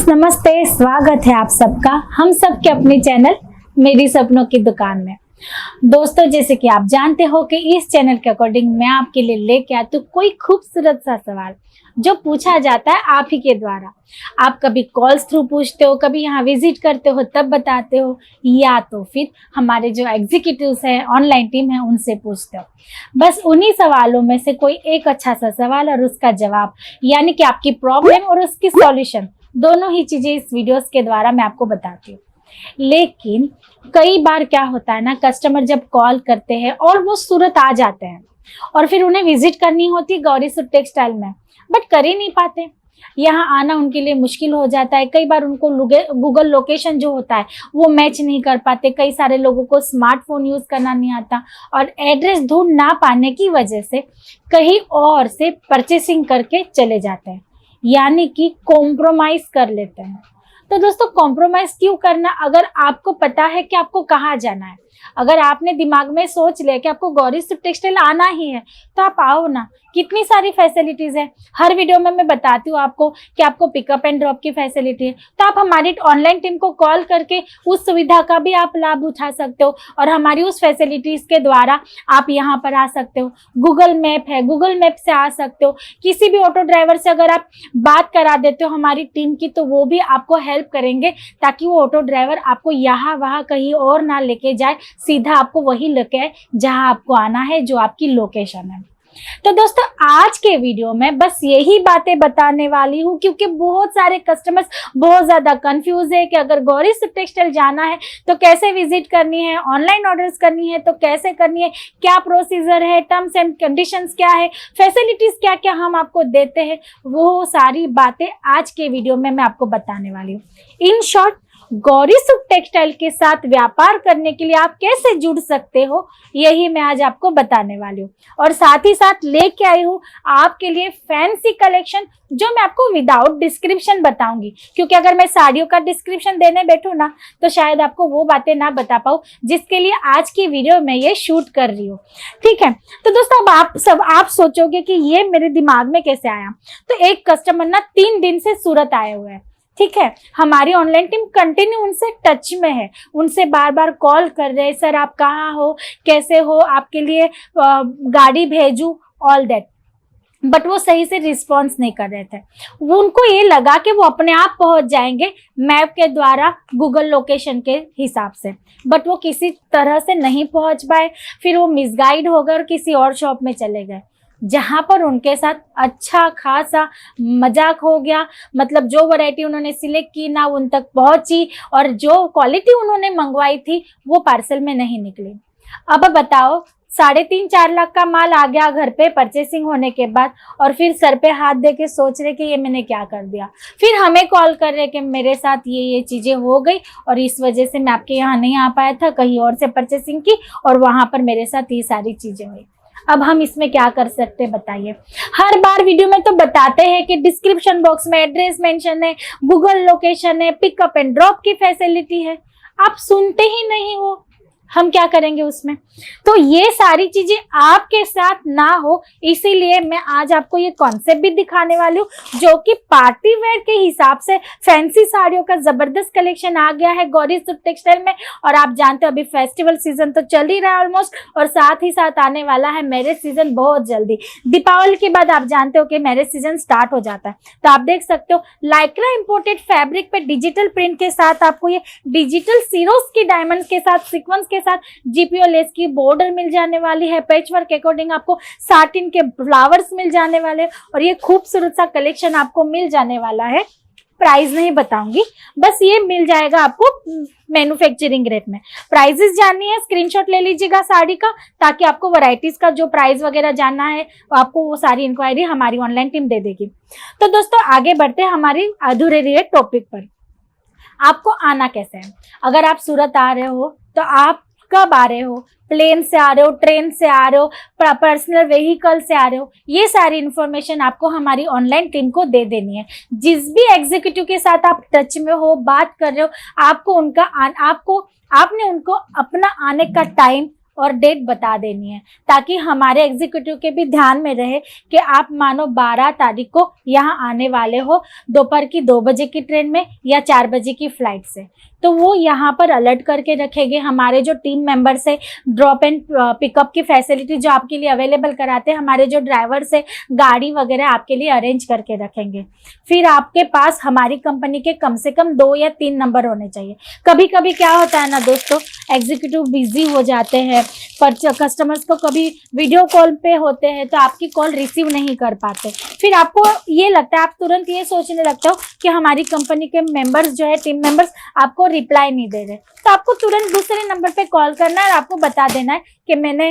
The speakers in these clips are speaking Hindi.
नमस्ते, स्वागत है आप सबका हम सबके अपने चैनल मेरी सपनों की दुकान में। दोस्तों, जैसे कि आप जानते हो कि इस चैनल के अकॉर्डिंग मैं आपके लिए लेके आती हूँ कोई खूबसूरत सा सवाल जो पूछा जाता है आप ही के द्वारा। आप कभी कॉल्स थ्रू पूछते हो, कभी यहाँ विजिट करते हो तब बताते हो, या तो फिर हमारे जो एग्जीक्यूटिव्स हैं, ऑनलाइन टीम है, उनसे पूछते हो। बस उन्हीं सवालों में से कोई एक अच्छा सा सवाल और उसका जवाब, यानी कि आपकी प्रॉब्लम और उसकी सॉल्यूशन, दोनों ही चीजें इस वीडियोस के द्वारा मैं आपको बताती हूँ। लेकिन कई बार क्या होता है ना, कस्टमर जब कॉल करते हैं और वो सूरत आ जाते हैं और फिर उन्हें विजिट करनी होती है गौरी सूट टेक्सटाइल में, बट कर ही नहीं पाते। यहाँ आना उनके लिए मुश्किल हो जाता है। कई बार उनको गूगल लोकेशन जो होता है वो मैच नहीं कर पाते। कई सारे लोगों को स्मार्टफोन यूज करना नहीं आता और एड्रेस ढूंढ ना पाने की वजह से कहीं और से परचेसिंग करके चले जाते हैं, यानी कि कॉम्प्रोमाइज कर लेते हैं। तो दोस्तों, कॉम्प्रोमाइज क्यों करना? अगर आपको पता है कि आपको कहाँ जाना है, अगर आपने दिमाग में सोच लिया कि आपको गौरी सूट टेक्सटाइल आना ही है, तो आप आओ ना। कितनी सारी फैसिलिटीज है, हर वीडियो में मैं बताती हूँ आपको कि आपको पिकअप एंड ड्रॉप की फैसिलिटी है। तो आप हमारी ऑनलाइन टीम को कॉल करके उस सुविधा का भी आप लाभ उठा सकते हो और हमारी उस फैसिलिटीज के द्वारा आप यहाँ पर आ सकते हो। गूगल मैप है, गूगल मैप से आ सकते हो। किसी भी ऑटो ड्राइवर से अगर आप बात करा देते हो हमारी टीम की, तो वो भी आपको हेल्प करेंगे ताकि वो ऑटो ड्राइवर आपको यहाँ वहाँ कहीं और ना लेके जाए, सीधा आपको वही लेके आए जहाँ आपको आना है, जो आपकी लोकेशन है। तो दोस्तों, आज के वीडियो में बस यही बातें बताने वाली हूँ, क्योंकि बहुत सारे कस्टमर्स बहुत ज्यादा कंफ्यूज है कि अगर गौरी सूट टेक्सटाइल जाना है तो कैसे विजिट करनी है, ऑनलाइन ऑर्डर्स करनी है तो कैसे करनी है, क्या प्रोसीजर है, टर्म्स एंड कंडीशंस क्या है, फैसिलिटीज क्या क्या हम आपको देते हैं, वो सारी बातें आज के वीडियो में मैं आपको बताने वाली हूँ। In short, Gauri suit textile के साथ व्यापार करने के लिए आप कैसे जुड़ सकते हो, यही मैं आज आपको बताने वाली हूँ। और साथ ही साथ लेके आई हूँ आपके लिए फैंसी कलेक्शन, जो मैं आपको विदाउट डिस्क्रिप्शन बताऊंगी, क्योंकि अगर मैं साड़ियों का डिस्क्रिप्शन देने बैठूं ना तो शायद आपको वो बातें ना बता पाऊँ जिसके लिए आज की वीडियो में ये शूट कर रही हूँ। ठीक है, तो दोस्तों, अब आप सोचोगे कि ये मेरे दिमाग में कैसे आया। तो एक कस्टमर ना 3 दिन से सूरत आए हुए हैं। ठीक है, हमारी ऑनलाइन टीम कंटिन्यू उनसे टच में है, उनसे बार बार कॉल कर रहे हैं, सर आप कहाँ हो, कैसे हो, आपके लिए गाड़ी भेजूं, ऑल दैट। बट वो सही से रिस्पॉन्स नहीं कर रहे थे। उनको ये लगा कि वो अपने आप पहुंच जाएंगे मैप के द्वारा, गूगल लोकेशन के हिसाब से, बट वो किसी तरह से नहीं पहुंच पाए। फिर वो मिसगाइड हो गए और किसी और शॉप में चले गए, जहां पर उनके साथ अच्छा खासा मजाक हो गया। मतलब जो वैरायटी उन्होंने सिलेक्ट की ना उन तक पहुंची, और जो क्वालिटी उन्होंने मंगवाई थी वो पार्सल में नहीं निकली। अब बताओ, 3.5-4 लाख का माल आ गया घर पे परचेसिंग होने के बाद, और फिर सर पे हाथ दे के सोच रहे कि ये मैंने क्या कर दिया। फिर हमें कॉल कर रहे कि मेरे साथ ये चीजें हो गई और इस वजह से मैं आपके यहाँ नहीं आ पाया था, कहीं और से परचेसिंग की और वहां पर मेरे साथ ये सारी चीजें हुई। अब हम इसमें क्या कर सकते हैं बताइए। हर बार वीडियो में तो बताते हैं कि डिस्क्रिप्शन बॉक्स में एड्रेस मेंशन है, गूगल लोकेशन है, पिकअप एंड ड्रॉप की फैसिलिटी है, आप सुनते ही नहीं हो। हम क्या करेंगे उसमें? तो ये सारी चीजें आपके साथ ना हो, इसीलिए मैं आज आपको ये कॉन्सेप्ट भी दिखाने वाली हूँ, जो कि पार्टी वेयर के हिसाब से फैंसी साड़ियों का जबरदस्त कलेक्शन आ गया है गौरी सूट टेक्सटाइल में। और आप जानते हो अभी फेस्टिवल सीजन तो चल ही रहा है ऑलमोस्ट, और साथ ही साथ आने वाला है मैरिज सीजन बहुत जल्दी। दीपावली के बाद आप जानते हो कि मैरिज सीजन स्टार्ट हो जाता है। तो आप देख सकते हो लाइक्रा इंपोर्टेड फैब्रिक पे डिजिटल प्रिंट के साथ आपको ये डिजिटल सीरोस की डायमंड्स के साथ, सीक्वेंस के साथ जीपीओ लेस की बॉर्डर मिल जाने वाली है। पैचवर्क के अकॉर्डिंग आपको साटिन के फ्लावर्स मिल जाने वाले हैं और ये खूबसूरत सा कलेक्शन आपको मिल जाने वाला है। प्राइस नहीं बताऊंगी, बस ये मिल जाएगा आपको मैन्युफैक्चरिंग रेट में। प्राइसेस जाननी है, स्क्रीनशॉट ले लीजिएगा साड़ी का, ताकि आपको वैरायटीज का जो प्राइस वगैरह जानना है आपको वो सारी इंक्वायरी हमारी ऑनलाइन टीम दे देगी। तो दोस्तों, आगे बढ़ते हैं हमारी अधूरे रही टॉपिक पर। आपको आना कैसे है? अगर आप सूरत आ रहे हो तो आप कब आ रहे हो, प्लेन से आ रहे हो, ट्रेन से आ रहे हो, पर्सनल व्हीकल से आ रहे हो, ये सारी इंफॉर्मेशन आपको हमारी ऑनलाइन टीम को दे देनी है। जिस भी एग्जीक्यूटिव के साथ आप टच में हो, बात कर रहे हो, आपने उनको अपना आने का टाइम और डेट बता देनी है, ताकि हमारे एग्जीक्यूटिव के भी ध्यान में रहे कि आप मानो 12 तारीख को यहाँ आने वाले हो दोपहर की 2 बजे की ट्रेन में या 4 बजे की फ्लाइट से। तो वो यहाँ पर अलर्ट करके रखेंगे। हमारे जो टीम मेंबर्स है ड्रॉप एंड पिकअप की फैसिलिटी जो आपके लिए अवेलेबल कराते हैं, हमारे जो ड्राइवर्स है गाड़ी वगैरह आपके लिए अरेंज करके रखेंगे। फिर आपके पास हमारी कंपनी के कम से कम 2 या 3 नंबर होने चाहिए। कभी कभी क्या होता है ना दोस्तों, एग्जीक्यूटिव बिजी हो जाते हैं, पर कस्टमर्स को कभी वीडियो कॉल पे होते हैं तो आपकी कॉल रिसीव नहीं कर पाते। फिर आपको ये लगता है, आप तुरंत ये सोचने लगते हो कि हमारी कंपनी के मेंबर्स जो है, टीम मेंबर्स आपको रिप्लाई नहीं दे रहे, तो आपको तुरंत दूसरे नंबर पे कॉल करना है और आपको बता देना है कि मैंने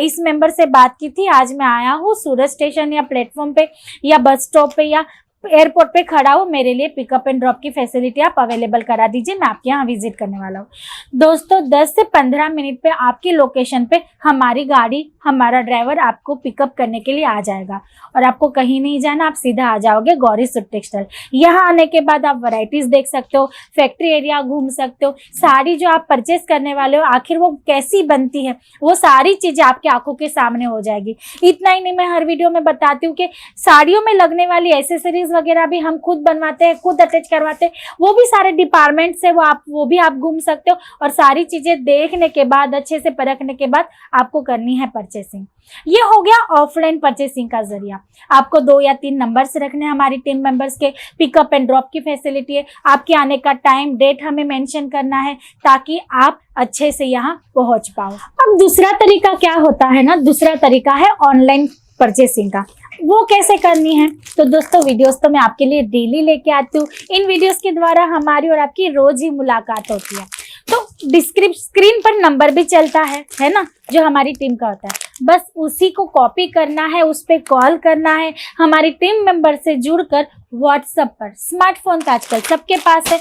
इस मेंबर से बात की थी, आज मैं आया हूँ सूरत स्टेशन या प्लेटफॉर्म पे या बस स्टॉप पे या एयरपोर्ट पे खड़ा हूँ, मेरे लिए पिकअप एंड ड्रॉप की फैसिलिटी आप अवेलेबल करा दीजिए, मैं आपके यहाँ विजिट करने वाला हूँ। दोस्तों 10 से 15 मिनट पे आपकी लोकेशन पे हमारी गाड़ी, हमारा ड्राइवर आपको पिकअप करने के लिए आ जाएगा और आपको कहीं नहीं जाना, आप सीधा आ जाओगे गौरी सूट टेक्सटाइल। यहाँ आने के बाद आप वैरायटीज देख सकते हो, फैक्ट्री एरिया घूम सकते हो, साड़ी जो आप परचेस करने वाले हो आखिर वो कैसी बनती है वो सारी चीजें आपकी आंखों के सामने हो जाएगी। इतना ही नहीं, मैं हर वीडियो में बताती हूँ कि साड़ियों में लगने वाली एसेसरीज वगैरह भी हम खुद बनवाते हैं, खुद अटैच करवाते हैं, वो भी सारे डिपार्टमेंट से वो भी आप घूम सकते हो और सारी चीजें देखने के बाद, अच्छे से परखने के बाद आपको करनी है परचेसिंग। ये हो गया ऑफलाइन परचेसिंग का जरिया। आपको 2 या 3 नंबर्स रखने हैं हमारी टीम मेंबर्स के, पिकअप एंड ड्रॉप की फैसिलिटी है, आपके आने का टाइम डेट हमें मेंशन करना है ताकि आप अच्छे से यहाँ पहुंच पाओ। अब दूसरा तरीका क्या होता है ना, दूसरा तरीका है ऑनलाइन परचेसिंग का। वो कैसे करनी है? तो दोस्तों वीडियोस तो मैं आपके लिए डेली लेके आती हूँ, इन वीडियोस के द्वारा हमारी और आपकी रोज ही मुलाकात होती है। तो स्क्रीन पर नंबर भी चलता है ना, जो हमारी टीम का होता है, बस उसी को कॉपी करना है, उस पर कॉल करना है, हमारी टीम मेंबर से जुड़कर व्हाट्सएप पर, स्मार्टफोन तो आजकल सबके पास है,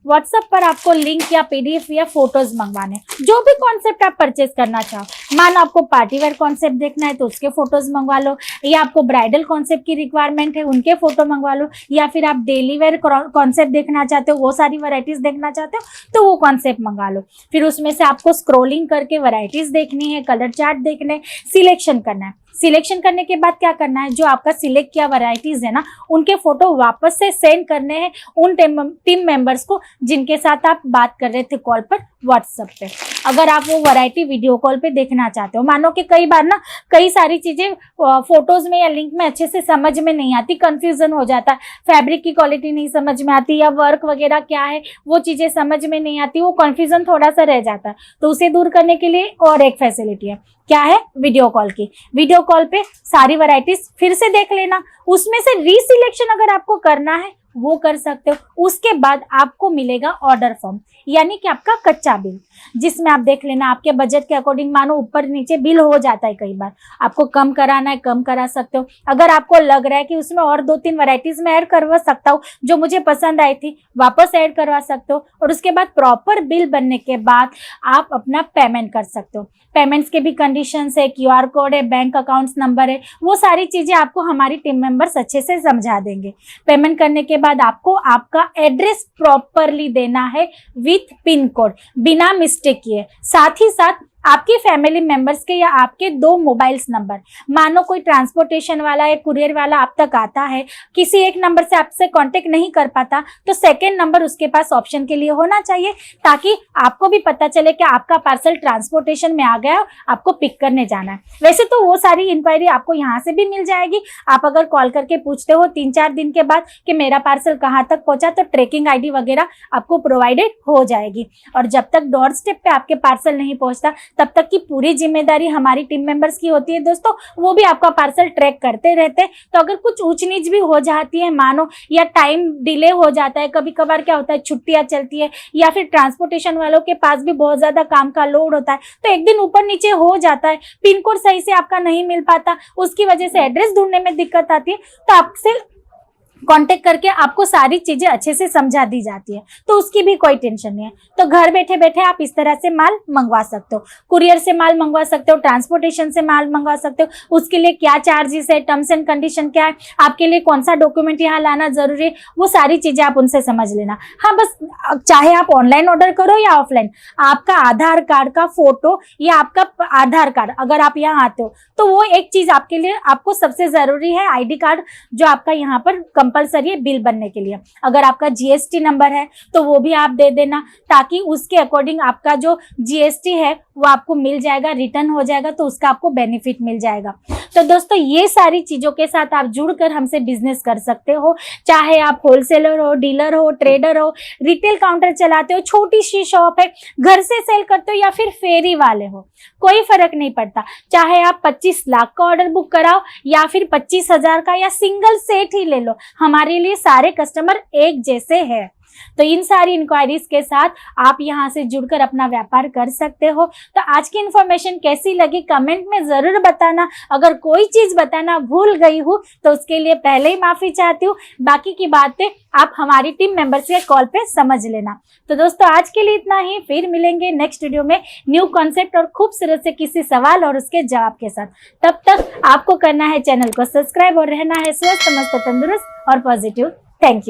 व्हाट्सएप पर आपको लिंक या पीडीएफ या फोटोज मंगवाने, जो भी कॉन्सेप्ट आप परचेस करना चाहो। मानो आपको पार्टी वेयर कॉन्सेप्ट देखना है तो उसके फोटोज मंगवा लो, या आपको ब्राइडल कॉन्सेप्ट की रिक्वायरमेंट है उनके फोटो मंगवा लो, या फिर आप डेली वेयर कॉन्सेप्ट देखना चाहते हो, वो सारी वैरायटीज देखना चाहते हो तो वो कॉन्सेप्ट मंगा लो। फिर उसमें से आपको स्क्रोलिंग करके वैरायटीज देखनी है, कलर चार्ट देखने, सिलेक्शन करना है। सिलेक्शन करने के बाद क्या करना है, जो आपका सिलेक्ट किया वैरायटीज है ना, उनके फोटो वापस से सेंड करने हैं उन टीम मेंबर्स को जिनके साथ आप बात कर रहे थे कॉल पर व्हाट्सएप पे। अगर आप वो वैरायटी वीडियो कॉल पे देखना चाहते हो, मानो कि कई बार ना कई सारी चीजें फोटोज में या लिंक में अच्छे से समझ में नहीं आती, कंफ्यूजन हो जाता है, फैब्रिक की क्वालिटी नहीं समझ में आती या वर्क वगैरह क्या है वो चीजें समझ में नहीं आती, वो कंफ्यूजन थोड़ा सा रह जाता है। तो उसे दूर करने के लिए और एक फैसिलिटी है, क्या है, वीडियो कॉल की। वीडियो कॉल पे सारी वैरायटीज फिर से देख लेना, उसमें से रीसिलेक्शन अगर आपको करना है वो कर सकते हो। उसके बाद आपको मिलेगा ऑर्डर फॉर्म, यानी कि आपका कच्चा बिल, जिसमें आप देख लेना आपके बजट के अकॉर्डिंग, मानो ऊपर नीचे बिल हो जाता है, कई बार आपको कम कराना है कम करा सकते हो। अगर आपको लग रहा है कि उसमें और 2-3 वैरायटीज में ऐड करवा सकता हूँ जो मुझे पसंद आई थी, वापस ऐड करवा सकते हो। और उसके बाद प्रॉपर बिल बनने के बाद आप अपना पेमेंट कर सकते हो। पेमेंट्स के भी कंडीशंस है, QR कोड है, बैंक अकाउंट्स नंबर है, वो सारी चीजें आपको हमारी टीम मेंबर्स अच्छे से समझा देंगे। पेमेंट करने के बाद आपको आपका एड्रेस प्रॉपरली देना है विथ पिन कोड, बिना मिस्टेक किए। साथ ही साथ आपके फैमिली मेंबर्स के या आपके 2 मोबाइल्स नंबर, मानो कोई ट्रांसपोर्टेशन वाला या कुरियर वाला आप तक आता है, किसी एक नंबर से आपसे कांटेक्ट नहीं कर पाता, तो सेकंड नंबर उसके पास ऑप्शन के लिए होना चाहिए, ताकि आपको भी पता चले कि आपका पार्सल ट्रांसपोर्टेशन में आ गया, आपको पिक करने जाना है। वैसे तो वो सारी इंक्वायरी आपको यहाँ से भी मिल जाएगी। आप अगर कॉल करके पूछते हो 3-4 दिन के बाद कि मेरा पार्सल कहाँ तक पहुंचा, तो ट्रैकिंग ID वगैरह आपको प्रोवाइडेड हो जाएगी। और जब तक डोर स्टेप पे आपके पार्सल नहीं पहुंचता तब तक की पूरी जिम्मेदारी हमारी टीम मेंबर्स की होती है दोस्तों, वो भी आपका पार्सल ट्रैक करते रहते हैं। तो अगर कुछ ऊंच नीच भी हो जाती है मानो, या टाइम डिले हो जाता है, कभी कभार क्या होता है छुट्टियां चलती है, या फिर ट्रांसपोर्टेशन वालों के पास भी बहुत ज्यादा काम का लोड होता है, तो एक दिन ऊपर नीचे हो जाता है, पिन कोड सही से आपका नहीं मिल पाता, उसकी वजह से एड्रेस ढूंढने में दिक्कत आती है, तो आपसे कांटेक्ट करके आपको सारी चीजें अच्छे से समझा दी जाती है, तो उसकी भी कोई टेंशन नहीं है। तो घर बैठे बैठे आप इस तरह से माल मंगवा सकते हो, कुरियर से माल मंगवा सकते हो, ट्रांसपोर्टेशन से माल मंगवा सकते हो। उसके लिए क्या चार्जेस है, टर्म्स एंड कंडीशन क्या है, आपके लिए कौन सा डॉक्यूमेंट यहाँ लाना जरूरी है, वो सारी चीजें आप उनसे समझ लेना। हाँ, बस चाहे आप ऑनलाइन ऑर्डर करो या ऑफलाइन, आपका आधार कार्ड का फोटो या आपका आधार कार्ड, अगर आप यहाँ आते हो तो वो एक चीज आपके लिए, आपको सबसे जरूरी है आईडी कार्ड, जो आपका यहाँ पर कंपलसरी है बिल बनने के लिए। अगर आपका जीएसटी नंबर है तो वो भी आप दे देना, ताकि उसके अकॉर्डिंग आपका जो जीएसटी है वो आपको मिल जाएगा, रिटर्न हो जाएगा, तो उसका आपको बेनिफिट मिल जाएगा। तो दोस्तों, ये सारी चीजों के साथ आप जुड़कर हमसे बिजनेस कर सकते हो, चाहे आप होलसेलर हो, डीलर हो, ट्रेडर हो, रिटेल काउंटर चलाते हो, छोटी सी शॉप है, घर से सेल करते हो, या फिर फेरी वाले हो, कोई फर्क नहीं पड़ता। चाहे आप 25 लाख का ऑर्डर बुक कराओ या फिर 25,000 का, या सिंगल सेट ही ले लो, हमारे लिए सारे कस्टमर एक जैसे हैं। तो इन सारी इंक्वायरीज के साथ आप यहाँ से जुड़कर अपना व्यापार कर सकते हो। तो आज की इन्फॉर्मेशन कैसी लगी कमेंट में जरूर बताना। अगर कोई चीज बताना भूल गई हूँ तो उसके लिए पहले ही माफी चाहती हूँ, बाकी की बातें आप हमारी टीम मेंबर्स के कॉल पे समझ लेना। तो दोस्तों, आज के लिए इतना ही, फिर मिलेंगे नेक्स्ट वीडियो में न्यू कॉन्सेप्ट और खूबसूरत से किसी सवाल और उसके जवाब के साथ। तब तक आपको करना है चैनल को सब्सक्राइब और रहना है स्वस्थ, मस्त, तंदुरुस्त और पॉजिटिव। Thank you.